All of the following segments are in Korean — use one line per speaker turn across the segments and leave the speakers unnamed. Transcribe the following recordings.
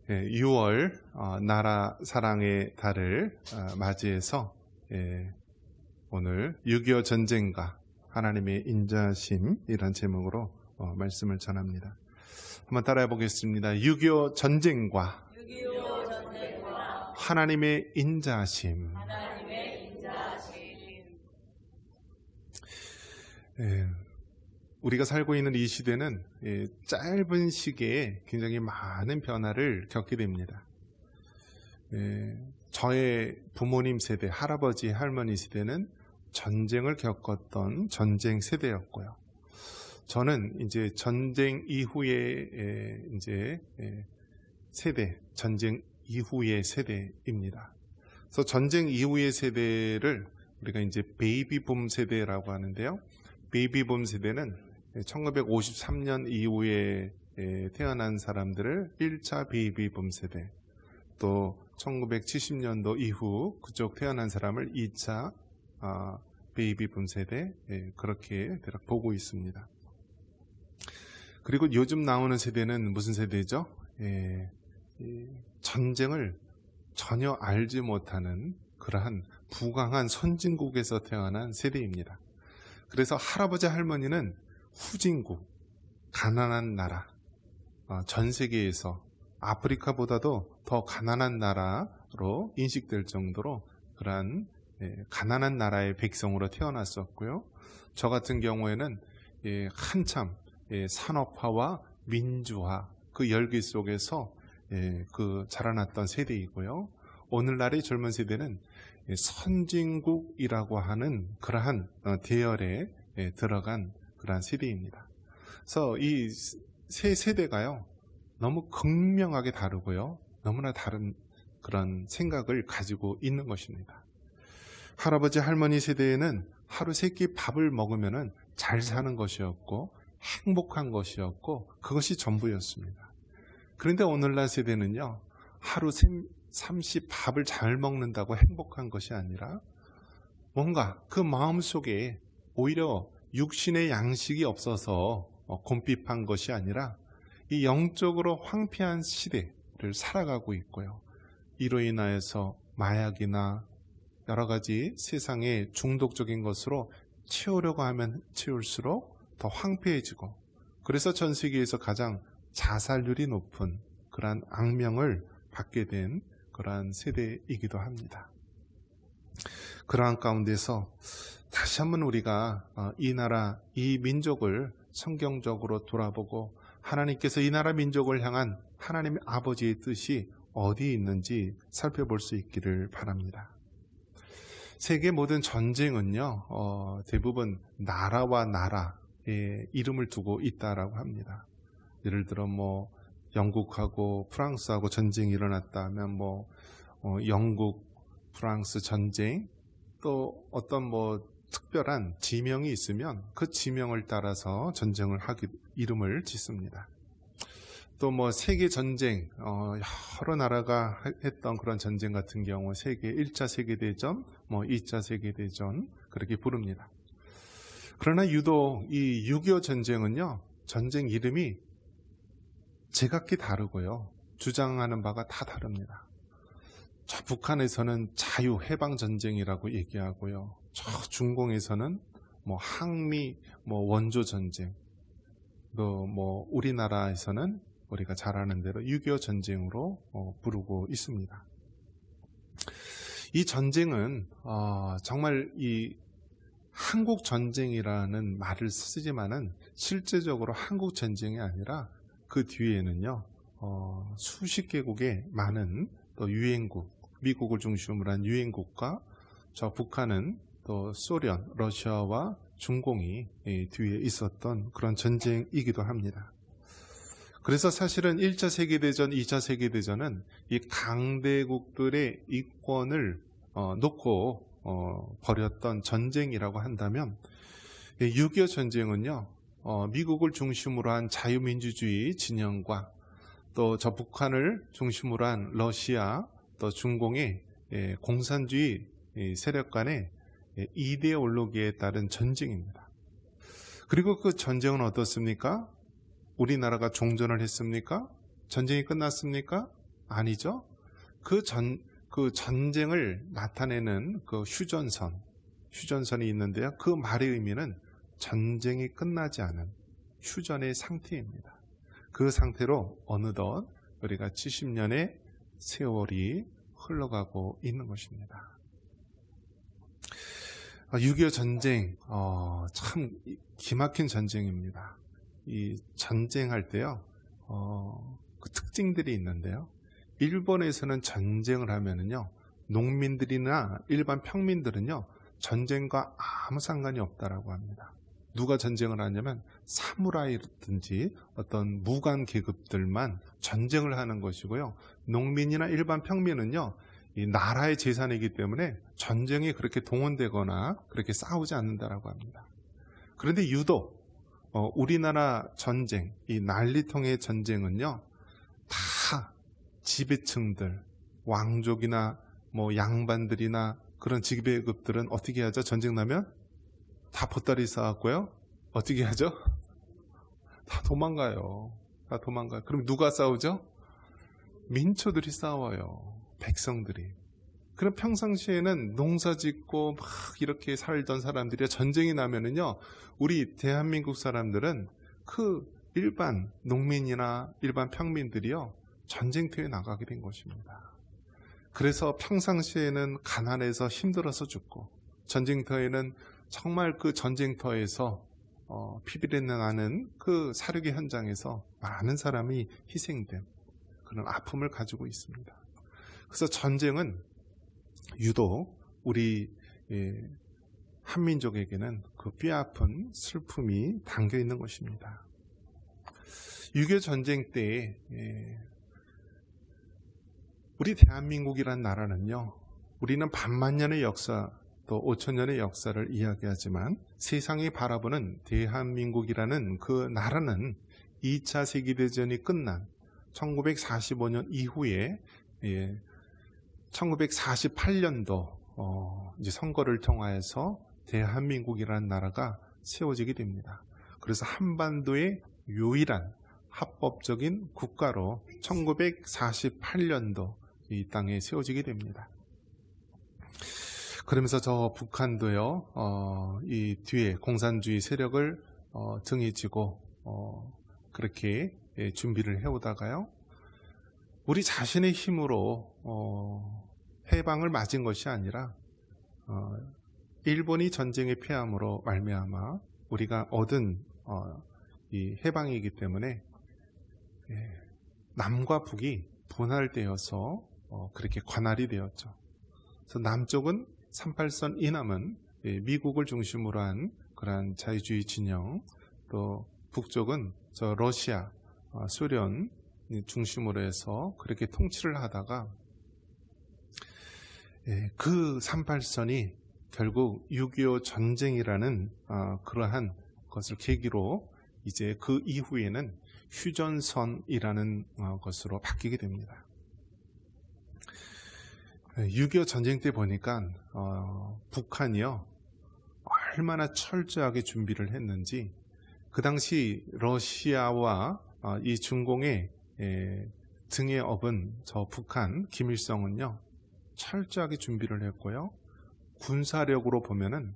6월 나라 사랑의 달을 맞이해서 오늘 6.25 전쟁과 하나님의 인자심이란 제목으로 말씀을 전합니다. 한번 따라해 보겠습니다. 6.25 전쟁과 하나님의 인자심. 우리가 살고 있는 이 시대는 짧은 시기에 굉장히 많은 변화를 겪게 됩니다. 저의 부모님 세대, 할아버지, 할머니 세대는 전쟁을 겪었던 전쟁 세대였고요. 저는 이제 전쟁 이후의 세대, 전쟁 이후의 세대입니다. 그래서 전쟁 이후의 세대를 우리가 이제 베이비붐 세대라고 하는데요. 베이비붐 세대는 1953년 이후에 태어난 사람들을 1차 베이비붐 세대, 또 1970년도 이후 그쪽 태어난 사람을 2차 베이비붐 세대, 그렇게 대략 보고 있습니다. 그리고 요즘 나오는 세대는 무슨 세대죠? 전쟁을 전혀 알지 못하는 그러한 부강한 선진국에서 태어난 세대입니다. 그래서 할아버지 할머니는 후진국, 가난한 나라, 전 세계에서 아프리카보다도 더 가난한 나라로 인식될 정도로 그러한 가난한 나라의 백성으로 태어났었고요. 저 같은 경우에는 한참 산업화와 민주화 그 열기 속에서 자라났던 세대이고요. 오늘날의 젊은 세대는 선진국이라고 하는 그러한 대열에 들어간 그러한 세대입니다. 그래서 이 세 세대가요, 너무 극명하게 다르고요, 너무나 다른 그런 생각을 가지고 있는 것입니다. 할아버지 할머니 세대에는 하루 세 끼 밥을 먹으면 잘 사는 것이었고 행복한 것이었고 그것이 전부였습니다. 그런데 오늘날 세대는요, 하루 30 밥을 잘 먹는다고 행복한 것이 아니라 뭔가 그 마음속에 오히려 육신의 양식이 없어서 곰핍한 것이 아니라 이 영적으로 황폐한 시대를 살아가고 있고요. 이로 인하여서 마약이나 여러 가지 세상의 중독적인 것으로 채우려고 하면 채울수록 더 황폐해지고, 그래서 전 세계에서 가장 자살률이 높은 그러한 악명을 받게 된 그러한 세대이기도 합니다. 그러한 가운데서 다시 한번 우리가 이 나라, 이 민족을 성경적으로 돌아보고 하나님께서 이 나라 민족을 향한 하나님의 아버지의 뜻이 어디에 있는지 살펴볼 수 있기를 바랍니다. 세계 모든 전쟁은요, 대부분 나라와 나라의 이름을 두고 있다라고 합니다. 예를 들어 영국하고 프랑스하고 전쟁이 일어났다 하면 영국, 프랑스 전쟁, 또 어떤 특별한 지명이 있으면 그 지명을 따라서 전쟁을 이름을 짓습니다. 또 세계 전쟁, 여러 나라가 했던 그런 전쟁 같은 경우 1차 세계대전, 2차 세계대전 그렇게 부릅니다. 그러나 유독 이 6.25 전쟁은요, 전쟁 이름이 제각기 다르고요, 주장하는 바가 다 다릅니다. 저 북한에서는 자유해방전쟁이라고 얘기하고요, 저 중공에서는 항미 원조 전쟁, 또 우리나라에서는 우리가 잘 아는 대로 6.25 전쟁으로 부르고 있습니다. 이 전쟁은 정말 이 한국 전쟁이라는 말을 쓰지만은 실제적으로 한국 전쟁이 아니라 그 뒤에는요, 수십 개국의 많은 또 유엔국, 미국을 중심으로 한 유엔국과 저 북한은 또 소련, 러시아와 중공이 뒤에 있었던 그런 전쟁이기도 합니다. 그래서 사실은 1차 세계대전, 2차 세계대전은 이 강대국들의 이권을 놓고 벌였던 전쟁이라고 한다면, 6.25 전쟁은요, 미국을 중심으로 한 자유민주주의 진영과 또 저 북한을 중심으로 한 러시아, 또 중공의 공산주의 세력 간의 이데올로기에 따른 전쟁입니다. 그리고 그 전쟁은 어떻습니까? 우리나라가 종전을 했습니까? 전쟁이 끝났습니까? 아니죠. 그 전쟁을 나타내는 그 휴전선이 있는데요. 그 말의 의미는 전쟁이 끝나지 않은 휴전의 상태입니다. 그 상태로 어느덧 우리가 70년의 세월이 흘러가고 있는 것입니다. 6.25 전쟁, 참 기막힌 전쟁입니다. 이 전쟁할 때요, 그 특징들이 있는데요. 일본에서는 전쟁을 하면은요, 농민들이나 일반 평민들은요, 전쟁과 아무 상관이 없다라고 합니다. 누가 전쟁을 하냐면 사무라이든지 어떤 무관 계급들만 전쟁을 하는 것이고요. 농민이나 일반 평민은요, 이 나라의 재산이기 때문에 전쟁에 그렇게 동원되거나 그렇게 싸우지 않는다라고 합니다. 그런데 유독 우리나라 전쟁, 이 난리통의 전쟁은요, 다 지배층들, 왕족이나 뭐 양반들이나 그런 지배급들은 어떻게 하죠? 전쟁 나면 다 보따리 싸왔고요. 어떻게 하죠? 다 도망가요. 그럼 누가 싸우죠? 민초들이 싸워요. 백성들이. 그럼 평상시에는 농사 짓고 막 이렇게 살던 사람들이 전쟁이 나면은요, 우리 대한민국 사람들은 그 일반 농민이나 일반 평민들이요, 전쟁터에 나가게 된 것입니다. 그래서 평상시에는 가난해서 힘들어서 죽고, 전쟁터에는 정말 그 전쟁터에서 피비린내 나는 그 사륙의 현장에서 많은 사람이 희생된 그런 아픔을 가지고 있습니다. 그래서 전쟁은 유독 우리 한민족에게는 그 뼈아픈 슬픔이 담겨 있는 것입니다. 6.25 전쟁 때에 우리 대한민국이란 나라는요, 우리는 반만년의 역사 또 5천년의 역사를 이야기하지만 세상이 바라보는 대한민국이라는 그 나라는 2차 세계대전이 끝난 1945년 이후에 1948년도 이제 선거를 통하여서 대한민국이라는 나라가 세워지게 됩니다. 그래서 한반도의 유일한 합법적인 국가로 1948년도 이 땅에 세워지게 됩니다. 그러면서 저 북한도요, 이 뒤에 공산주의 세력을 등에 지고 그렇게 준비를 해오다가요, 우리 자신의 힘으로 해방을 맞은 것이 아니라 일본이 전쟁에 패함으로 말미암아 우리가 얻은 이 해방이기 때문에 남과 북이 분할되어서 그렇게 관할이 되었죠. 그래서 남쪽은 38선 이남은 미국을 중심으로 한 그러한 자유주의 진영, 또 북쪽은 저 러시아, 소련 중심으로 해서 그렇게 통치를 하다가 그 38선이 결국 6.25 전쟁이라는 그러한 것을 계기로 이제 그 이후에는 휴전선이라는 것으로 바뀌게 됩니다. 6.25 전쟁 때 보니까 북한이요, 얼마나 철저하게 준비를 했는지, 그 당시 러시아와 이 중공의 등에 업은 저 북한 김일성은요, 철저하게 준비를 했고요. 군사력으로 보면은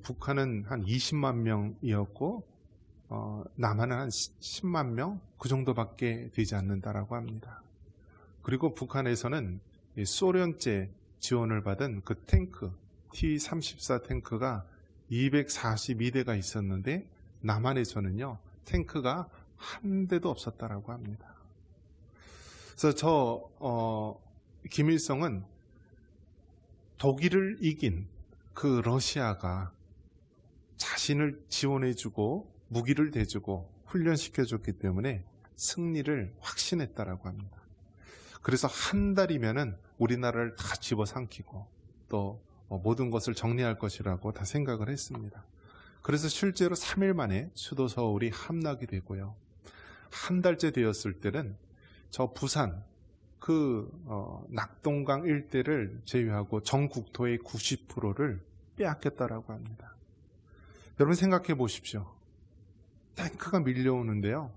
북한은 한 20만 명이었고 남한은 한 10만 명 그 정도밖에 되지 않는다라고 합니다. 그리고 북한에서는 소련제 지원을 받은 그 탱크 T-34 탱크가 242대가 있었는데 남한에서는요, 탱크가 한 대도 없었다라고 합니다. 그래서 저 김일성은 독일을 이긴 그 러시아가 자신을 지원해주고 무기를 대주고 훈련시켜줬기 때문에 승리를 확신했다라고 합니다. 그래서 한 달이면은 우리나라를 다 집어삼키고 또 모든 것을 정리할 것이라고 다 생각을 했습니다. 그래서 실제로 3일 만에 수도 서울이 함락이 되고요. 한 달째 되었을 때는 저 부산 그 낙동강 일대를 제외하고 전 국토의 90%를 빼앗겼다라고 합니다. 여러분 생각해 보십시오. 탱크가 밀려오는데요,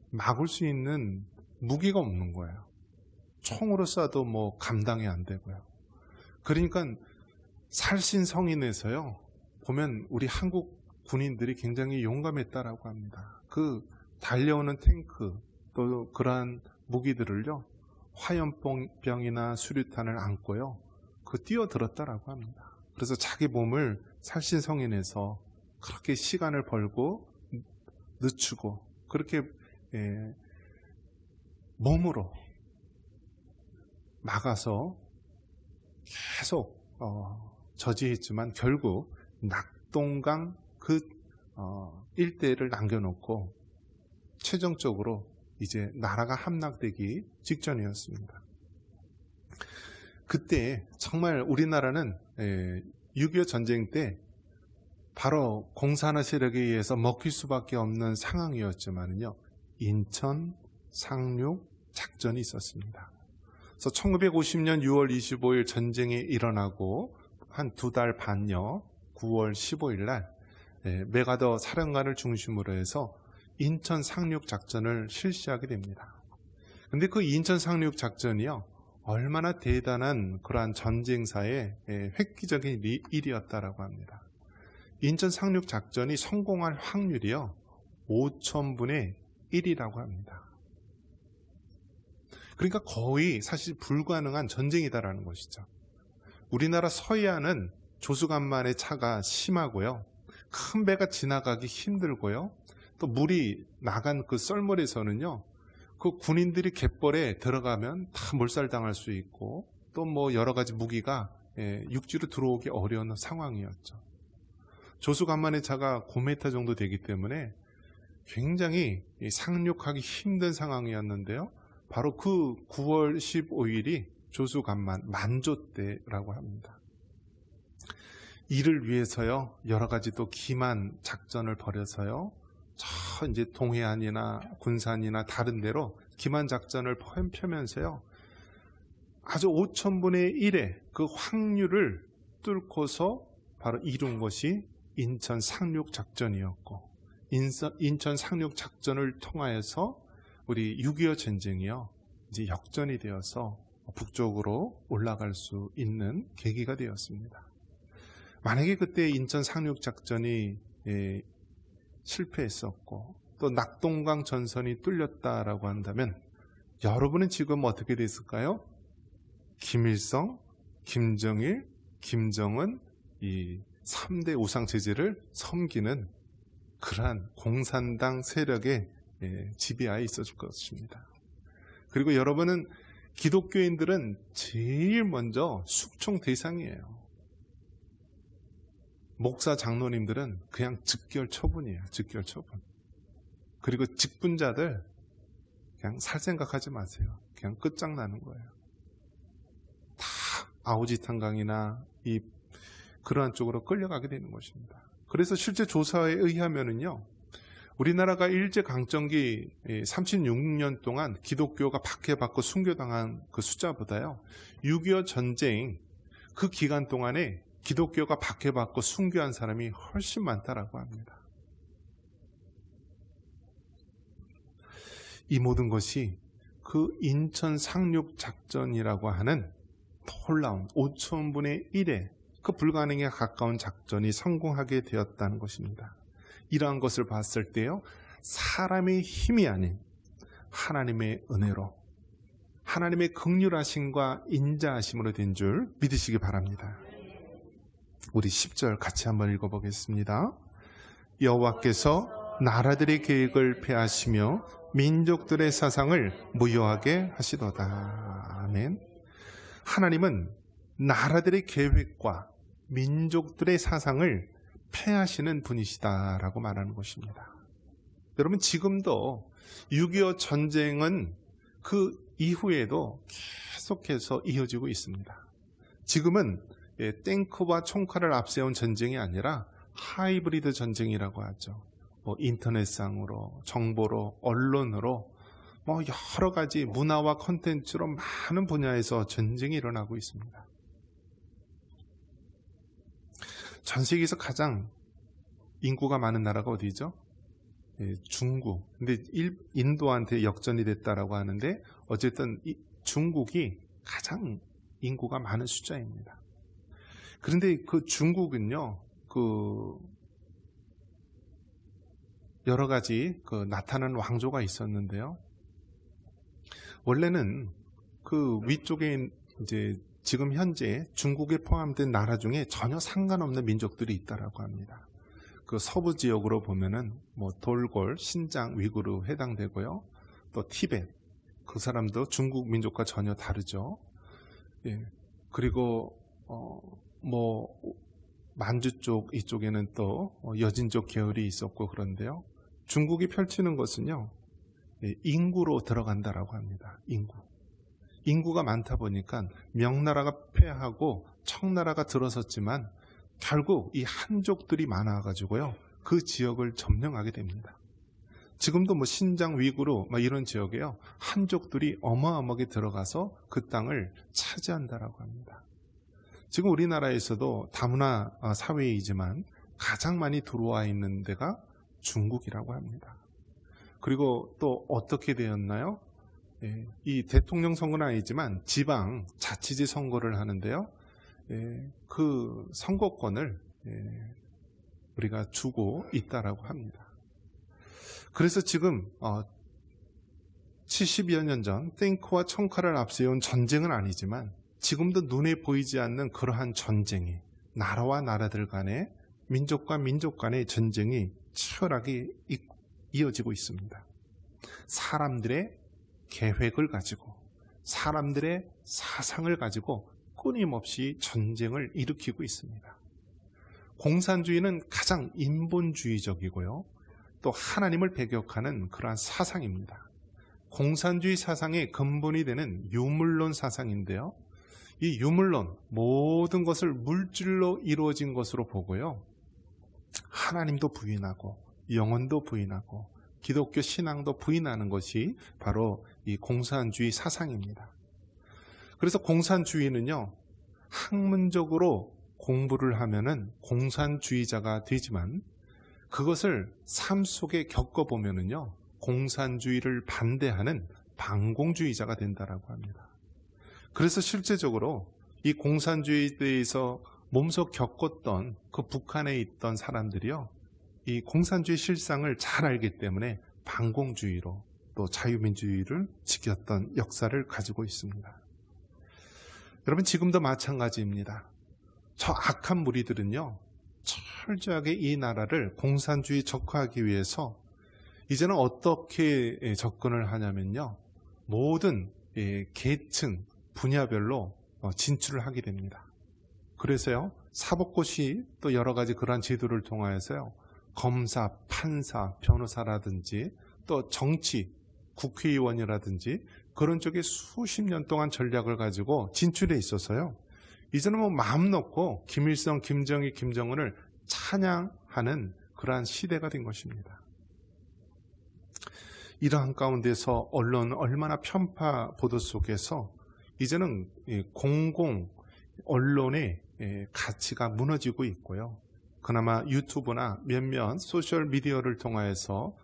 막을 수 있는 무기가 없는 거예요. 총으로 쏴도 뭐 감당이 안 되고요. 그러니까 살신성인에서요, 보면 우리 한국 군인들이 굉장히 용감했다라고 합니다. 그 달려오는 탱크 또 그러한 무기들을요, 화염병이나 수류탄을 안고요, 그 뛰어들었다라고 합니다. 그래서 자기 몸을 살신성인에서 그렇게 시간을 벌고 늦추고 그렇게 몸으로 막아서 계속 저지했지만 결국 낙동강 그 일대를 남겨놓고 최종적으로 이제 나라가 함락되기 직전이었습니다. 그때 정말 우리나라는 6.25 전쟁 때 바로 공산화 세력에 의해서 먹힐 수밖에 없는 상황이었지만요, 인천 상륙 작전이 있었습니다. 그래서 1950년 6월 25일 전쟁이 일어나고 한 2달 반여 9월 15일 날 메가더 사령관을 중심으로 해서 인천 상륙 작전을 실시하게 됩니다. 근데 그 인천 상륙 작전이요, 얼마나 대단한 그러한 전쟁사의 획기적인 일이었다라고 합니다. 인천 상륙 작전이 성공할 확률이요 5,000분의 1이라고 합니다. 그러니까 거의 사실 불가능한 전쟁이다라는 것이죠. 우리나라 서해안은 조수간만의 차가 심하고요, 큰 배가 지나가기 힘들고요, 또 물이 나간 그 썰물에서는요, 그 군인들이 갯벌에 들어가면 다 몰살당할 수 있고, 또 뭐 여러 가지 무기가 육지로 들어오기 어려운 상황이었죠. 조수간만의 차가 9m 정도 되기 때문에 굉장히 상륙하기 힘든 상황이었는데요, 바로 그 9월 15일이 조수간만 만조 때라고 합니다. 이를 위해서요, 여러 가지 또 기만 작전을 벌여서요, 저 이제 동해안이나 군산이나 다른 데로 기만 작전을 펴면서요, 아주 5,000분의 1의 그 확률을 뚫고서 바로 이룬 것이 인천 상륙 작전이었고, 인천 상륙 작전을 통하여서 우리 6.25 전쟁이요, 이제 역전이 되어서 북쪽으로 올라갈 수 있는 계기가 되었습니다. 만약에 그때 인천 상륙 작전이 실패했었고 또 낙동강 전선이 뚫렸다라고 한다면 여러분은 지금 어떻게 됐을까요? 김일성, 김정일, 김정은 이 3대 우상체제를 섬기는 그러한 공산당 세력의 지배하에 있었을 것입니다. 그리고 여러분은, 기독교인들은 제일 먼저 숙청 대상이에요. 목사 장로님들은 그냥 즉결 처분이에요. 즉결 처분. 그리고 직분자들 그냥 살 생각하지 마세요. 그냥 끝장나는 거예요. 다 아오지탄강이나 그러한 쪽으로 끌려가게 되는 것입니다. 그래서 실제 조사에 의하면은요, 우리나라가 일제강점기 36년 동안 기독교가 박해받고 순교당한 그 숫자보다요, 6.25 전쟁 그 기간 동안에 기독교가 박해받고 순교한 사람이 훨씬 많다라고 합니다. 이 모든 것이 그 인천 상륙 작전이라고 하는 놀라운 5,000분의 1의 그 불가능에 가까운 작전이 성공하게 되었다는 것입니다. 이러한 것을 봤을 때요, 사람의 힘이 아닌 하나님의 은혜로, 하나님의 긍휼하심과 인자하심으로 된 줄 믿으시기 바랍니다. 우리 10절 같이 한번 읽어보겠습니다. 여호와께서 나라들의 계획을 폐하시며 민족들의 사상을 무효하게 하시도다. 아멘. 하나님은 나라들의 계획과 민족들의 사상을 폐하시는 분이시다라고 말하는 것입니다. 여러분, 지금도 6.25 전쟁은 그 이후에도 계속해서 이어지고 있습니다. 지금은 탱크와 총칼을 앞세운 전쟁이 아니라 하이브리드 전쟁이라고 하죠. 인터넷상으로, 정보로, 언론으로, 여러 가지 문화와 콘텐츠로 많은 분야에서 전쟁이 일어나고 있습니다. 전 세계에서 가장 인구가 많은 나라가 어디죠? 중국. 근데 인도한테 역전이 됐다라고 하는데, 어쨌든 중국이 가장 인구가 많은 숫자입니다. 그런데 그 중국은요, 여러 가지 나타난 왕조가 있었는데요. 원래는 그 위쪽에 이제 지금 현재 중국에 포함된 나라 중에 전혀 상관없는 민족들이 있다라고 합니다. 그 서부 지역으로 보면은 뭐 돌골, 신장, 위구르 해당되고요. 또 티벳, 그 사람도 중국 민족과 전혀 다르죠. 예. 그리고 뭐 만주 쪽 이쪽에는 또 여진족 계열이 있었고 그런데요. 중국이 펼치는 것은요, 인구로 들어간다라고 합니다. 인구가 많다 보니까 명나라가 패하고 청나라가 들어섰지만 결국 이 한족들이 많아가지고요, 그 지역을 점령하게 됩니다. 지금도 뭐 신장, 위구르 이런 지역에요, 한족들이 어마어마하게 들어가서 그 땅을 차지한다라고 합니다. 지금 우리나라에서도 다문화 사회이지만 가장 많이 들어와 있는 데가 중국이라고 합니다. 그리고 또 어떻게 되었나요? 이 대통령 선거는 아니지만 지방 자치지 선거를 하는데요. 그 선거권을 우리가 주고 있다라고 합니다. 그래서 지금 70여 년 전 땡크와 청카를 앞세운 전쟁은 아니지만 지금도 눈에 보이지 않는 그러한 전쟁이, 나라와 나라들 간의, 민족과 민족 간의 전쟁이 치열하게 이어지고 있습니다. 사람들의 계획을 가지고, 사람들의 사상을 가지고 끊임없이 전쟁을 일으키고 있습니다. 공산주의는 가장 인본주의적이고요, 또 하나님을 배격하는 그러한 사상입니다. 공산주의 사상의 근본이 되는 유물론 사상인데요, 이 유물론, 모든 것을 물질로 이루어진 것으로 보고요, 하나님도 부인하고 영혼도 부인하고 기독교 신앙도 부인하는 것이 바로 이 공산주의 사상입니다. 그래서 공산주의는요, 학문적으로 공부를 하면은 공산주의자가 되지만 그것을 삶 속에 겪어보면은요, 공산주의를 반대하는 반공주의자가 된다라고 합니다. 그래서 실제적으로 이 공산주의에 대해서 몸소 겪었던 그 북한에 있던 사람들이요, 이 공산주의 실상을 잘 알기 때문에 반공주의로 또 자유민주주의를 지켰던 역사를 가지고 있습니다. 여러분, 지금도 마찬가지입니다. 저 악한 무리들은요, 철저하게 이 나라를 공산주의 적화하기 위해서 이제는 어떻게 접근을 하냐면요, 모든 계층, 분야별로 진출을 하게 됩니다. 그래서요, 사법고시 또 여러 가지 그러한 제도를 통하여서요, 검사, 판사, 변호사라든지 또 정치, 국회의원이라든지 그런 쪽에 수십 년 동안 전략을 가지고 진출해 있어서요, 이제는 뭐 마음 놓고 김일성, 김정일, 김정은을 찬양하는 그러한 시대가 된 것입니다. 이러한 가운데서 언론은 얼마나 편파 보도 속에서 이제는 공공 언론의 가치가 무너지고 있고요, 그나마 유튜브나 몇몇 소셜미디어를 통하여서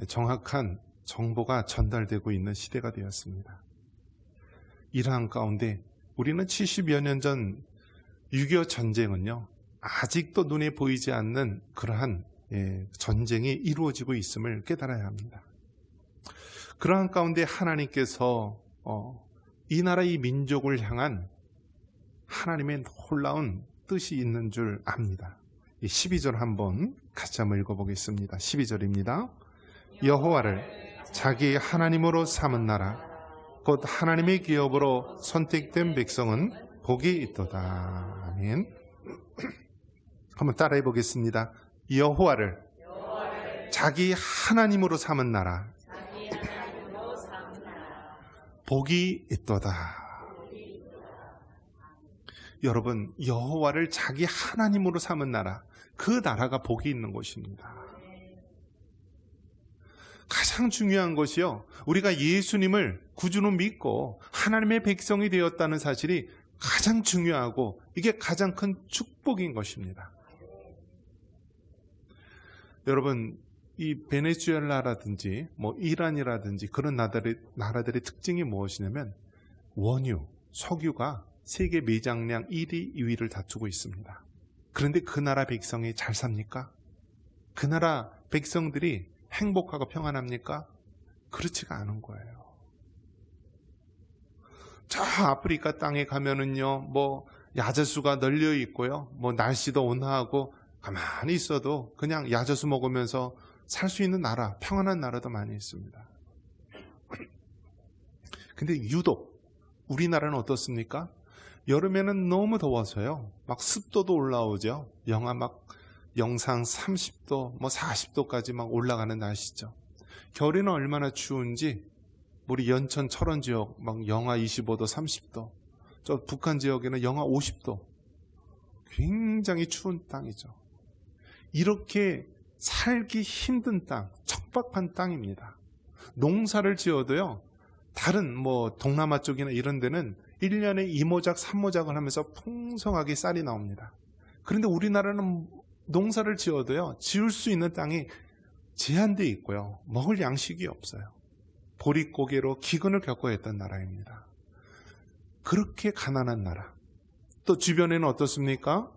정확한 정보가 전달되고 있는 시대가 되었습니다. 이러한 가운데 우리는 70여 년 전 6.25 전쟁은요, 아직도 눈에 보이지 않는 그러한 전쟁이 이루어지고 있음을 깨달아야 합니다. 그러한 가운데 하나님께서 이 나라 이 민족을 향한 하나님의 놀라운 뜻이 있는 줄 압니다. 12절 한번 같이 한번 읽어보겠습니다. 12절입니다. 여호와를 자기 하나님으로 삼은 나라 곧 하나님의 기업으로 선택된 백성은 복이 있도다. 아멘. 한번 따라해 보겠습니다. 여호와를 자기 하나님으로 삼은 나라 복이 있도다. 여러분, 여호와를 자기 하나님으로 삼은 나라, 그 나라가 복이 있는 것입니다. 가장 중요한 것이요, 우리가 예수님을 구주로 믿고 하나님의 백성이 되었다는 사실이 가장 중요하고 이게 가장 큰 축복인 것입니다. 여러분, 이 베네수엘라라든지 뭐 이란이라든지 그런 나라들의 특징이 무엇이냐면 원유, 석유가 세계 매장량 1위, 2위를 다투고 있습니다. 그런데 그 나라 백성이 잘 삽니까? 그 나라 백성들이 행복하고 평안합니까? 그렇지가 않은 거예요. 저 아프리카 땅에 가면은요, 야자수가 널려 있고요, 날씨도 온화하고 가만히 있어도 그냥 야자수 먹으면서 살 수 있는 나라, 평안한 나라도 많이 있습니다. 근데 유독 우리나라는 어떻습니까? 여름에는 너무 더워서요, 막 습도도 올라오죠. 영상 30도, 40도까지 막 올라가는 날씨죠. 겨울에는 얼마나 추운지, 우리 연천 철원 지역 막 영하 25도, 30도, 저 북한 지역에는 영하 50도, 굉장히 추운 땅이죠. 이렇게 살기 힘든 땅, 척박한 땅입니다. 농사를 지어도요, 다른 동남아 쪽이나 이런 데는 1년에 2모작, 3모작을 하면서 풍성하게 쌀이 나옵니다. 그런데 우리나라는 농사를 지어도요, 지을 수 있는 땅이 제한되어 있고요, 먹을 양식이 없어요. 보릿고개로 기근을 겪어야 했던 나라입니다. 그렇게 가난한 나라. 또 주변에는 어떻습니까?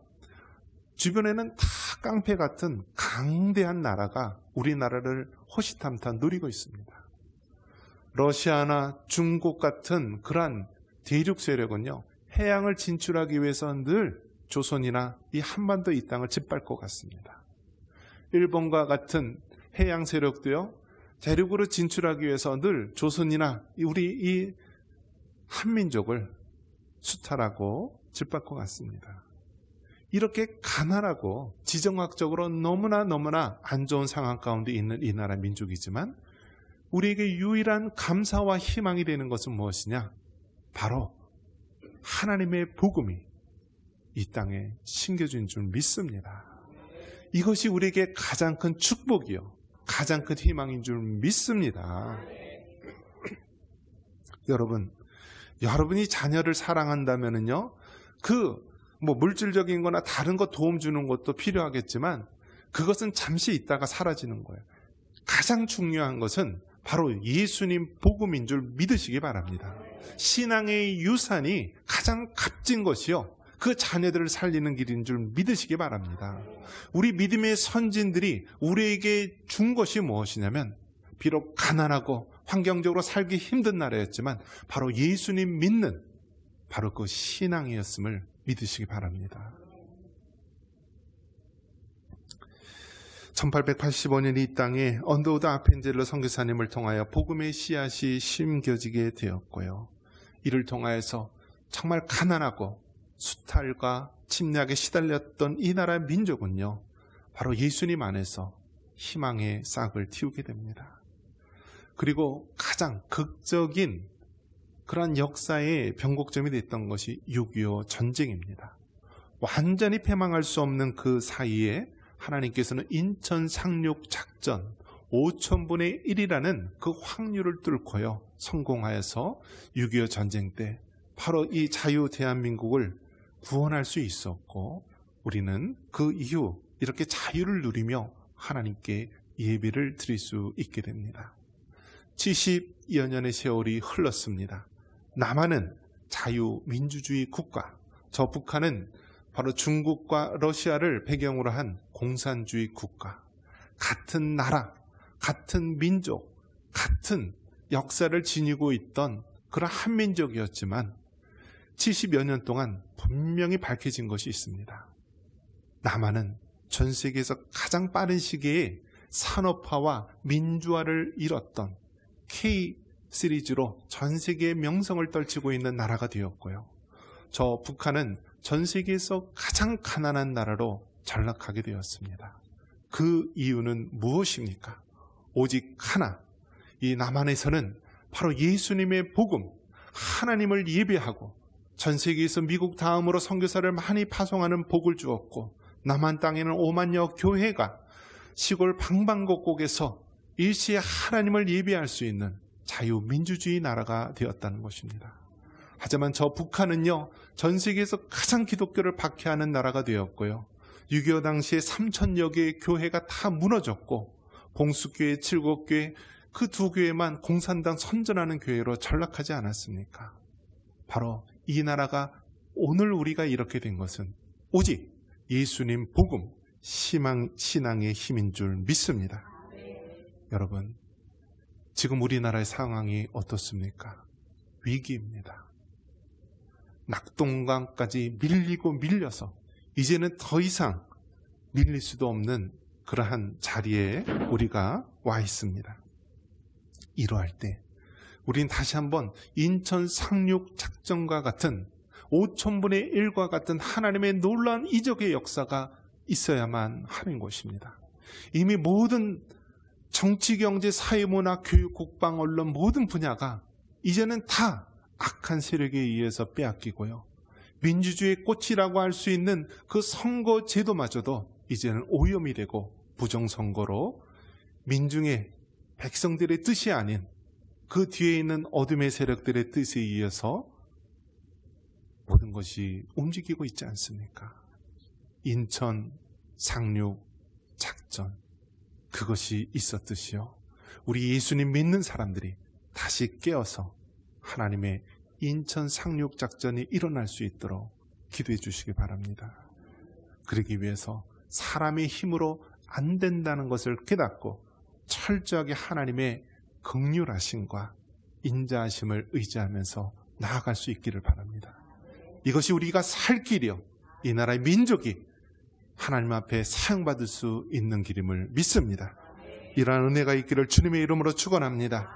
주변에는 다 깡패 같은 강대한 나라가 우리나라를 호시탐탐 누리고 있습니다. 러시아나 중국 같은 그러한 대륙 세력은요, 해양을 진출하기 위해서 늘 조선이나 이 한반도 이 땅을 짓밟고 갔습니다. 일본과 같은 해양 세력도요, 대륙으로 진출하기 위해서 늘 조선이나 우리 이 한민족을 수탈하고 짓밟고 갔습니다. 이렇게 가난하고 지정학적으로 너무나 안 좋은 상황 가운데 있는 이 나라 민족이지만, 우리에게 유일한 감사와 희망이 되는 것은 무엇이냐? 바로 하나님의 복음이 이 땅에 심겨진 줄 믿습니다. 이것이 우리에게 가장 큰 축복이요, 가장 큰 희망인 줄 믿습니다. 여러분이 자녀를 사랑한다면요, 물질적인 거나 다른 거 도움 주는 것도 필요하겠지만, 그것은 잠시 있다가 사라지는 거예요. 가장 중요한 것은 바로 예수님 복음인 줄 믿으시기 바랍니다. 신앙의 유산이 가장 값진 것이요, 그 자녀들을 살리는 길인 줄 믿으시기 바랍니다. 우리 믿음의 선진들이 우리에게 준 것이 무엇이냐면, 비록 가난하고 환경적으로 살기 힘든 나라였지만 바로 예수님 믿는 바로 그 신앙이었음을 믿으시기 바랍니다. 1885년 이 땅에 언더우드 아펜젤러 선교사님을 통하여 복음의 씨앗이 심겨지게 되었고요, 이를 통하여서 정말 가난하고 수탈과 침략에 시달렸던 이 나라의 민족은요, 바로 예수님 안에서 희망의 싹을 틔우게 됩니다. 그리고 가장 극적인 그러한 역사의 변곡점이 됐던 것이 6.25 전쟁입니다. 완전히 패망할 수 없는 그 사이에 하나님께서는 인천 상륙 작전 5,000분의 1이라는 그 확률을 뚫고요, 성공하여서 6.25 전쟁 때 바로 이 자유 대한민국을 구원할 수 있었고, 우리는 그 이후 이렇게 자유를 누리며 하나님께 예배를 드릴 수 있게 됩니다. 70여 년의 세월이 흘렀습니다. 남한은 자유민주주의 국가, 저 북한은 바로 중국과 러시아를 배경으로 한 공산주의 국가. 같은 나라, 같은 민족, 같은 역사를 지니고 있던 그런 한민족이었지만 70여 년 동안 분명히 밝혀진 것이 있습니다. 남한은 전 세계에서 가장 빠른 시기에 산업화와 민주화를 이뤘던 K 시리즈로 전 세계의 명성을 떨치고 있는 나라가 되었고요, 저 북한은 전 세계에서 가장 가난한 나라로 전락하게 되었습니다. 그 이유는 무엇입니까? 오직 하나, 이 남한에서는 바로 예수님의 복음, 하나님을 예배하고 전 세계에서 미국 다음으로 선교사를 많이 파송하는 복을 주었고, 남한 땅에는 5만여 교회가 시골 방방곡곡에서 일시에 하나님을 예배할 수 있는 자유민주주의 나라가 되었다는 것입니다. 하지만 저 북한은요, 전 세계에서 가장 기독교를 박해하는 나라가 되었고요, 6.25 당시에 3,000여 개의 교회가 다 무너졌고, 봉수교회, 7곡교회 그 두 교회만 공산당 선전하는 교회로 전락하지 않았습니까? 바로 이 나라가 오늘 우리가 이렇게 된 것은 오직 예수님 복음, 신앙의 힘인 줄 믿습니다. 여러분, 지금 우리나라의 상황이 어떻습니까? 위기입니다. 낙동강까지 밀리고 밀려서 이제는 더 이상 밀릴 수도 없는 그러한 자리에 우리가 와 있습니다. 이러할 때 우린 다시 한번 인천 상륙 작전과 같은 5,000분의 1과 같은 하나님의 놀라운 이적의 역사가 있어야만 하는 것입니다. 이미 모든 정치, 경제, 사회, 문화, 교육, 국방, 언론 모든 분야가 이제는 다 악한 세력에 의해서 빼앗기고요. 민주주의의 꽃이라고 할 수 있는 그 선거 제도마저도 이제는 오염이 되고 부정선거로 민중의 백성들의 뜻이 아닌 그 뒤에 있는 어둠의 세력들의 뜻에 의해서 모든 것이 움직이고 있지 않습니까? 인천 상륙 작전, 그것이 있었듯이요. 우리 예수님 믿는 사람들이 다시 깨어서 하나님의 인천 상륙 작전이 일어날 수 있도록 기도해 주시기 바랍니다. 그러기 위해서 사람의 힘으로 안 된다는 것을 깨닫고 철저하게 하나님의 긍휼하심과 인자하심을 의지하면서 나아갈 수 있기를 바랍니다. 이것이 우리가 살 길이요, 이 나라의 민족이 하나님 앞에 사용받을 수 있는 길임을 믿습니다. 이러한 은혜가 있기를 주님의 이름으로 축원합니다.